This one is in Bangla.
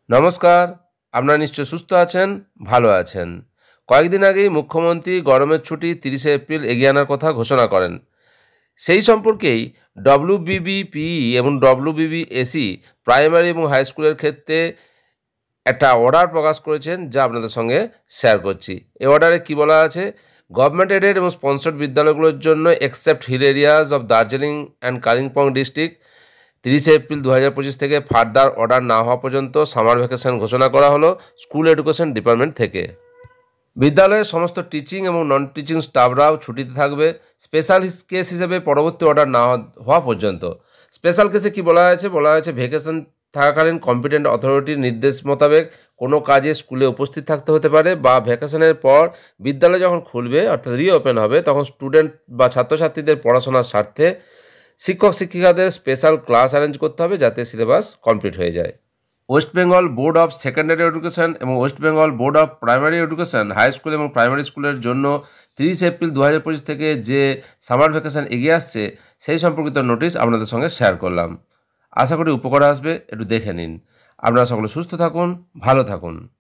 নমস্কার। আপনারা নিশ্চয় সুস্থ আছেন, ভালো আছেন। কয়েকদিন আগেই মুখ্যমন্ত্রী গরমের ছুটি ৩০শে এপ্রিল এগিয়ে আনার কথা ঘোষণা করেন। সেই সম্পর্কেই ডব্লিউবিবিপিই এবং ডব্লিউবিবিএসই প্রাইমারি এবং হাই স্কুলের ক্ষেত্রে একটা অর্ডার প্রকাশ করেছেন, যা আপনাদের সঙ্গে শেয়ার করছি। এই অর্ডারে কী বলা আছে? গভর্নমেন্ট এডেড এবং স্পন্সর্ড বিদ্যালয়গুলোর জন্য except hill areas of Darjeeling and Kalimpong district ৩০শে এপ্রিল ২০২৫ থেকে ফার্দার অর্ডার না হওয়া পর্যন্ত সামার ভ্যাকেশন ঘোষণা করা হলো স্কুল এডুকেশন ডিপার্টমেন্ট থেকে। বিদ্যালয়ের সমস্ত টিচিং এবং নন টিচিং স্টাফরাও ছুটিতে থাকবে স্পেশাল কেস হিসেবে পরবর্তী অর্ডার না হওয়া পর্যন্ত। স্পেশাল কেসে কি বলা হয়েছে? বলা হয়েছে ভ্যাকেশন থাকাকালীন কম্পিটেন্ট অথরিটির নির্দেশ মোতাবেক কোনো কাজে স্কুলে উপস্থিত থাকতে হতে পারে, বা ভ্যাকেশনের পর বিদ্যালয় যখন খুলবে অর্থাৎ রিওপেন হবে তখন স্টুডেন্ট বা ছাত্রছাত্রীদের পড়াশোনার স্বার্থে শিক্ষক শিক্ষিকাদের স্পেশাল ক্লাস অ্যারেঞ্জ করতে হবে যাতে সিলেবাস কমপ্লিট হয়ে যায়। West Bengal board of secondary education এবং West Bengal board of primary education high school এবং প্রাইমারি স্কুলের জন্য ৩০ এপ্রিল ২০২৫ থেকে যে সামার ভ্যাকেশন এগিয়ে আসছে সেই সম্পর্কিত নোটিশ আপনাদের সঙ্গে শেয়ার করলাম। আশা করি উপকার আসবে, একটু দেখে নিন। আপনারা সকলে সুস্থ থাকুন, ভালো থাকুন।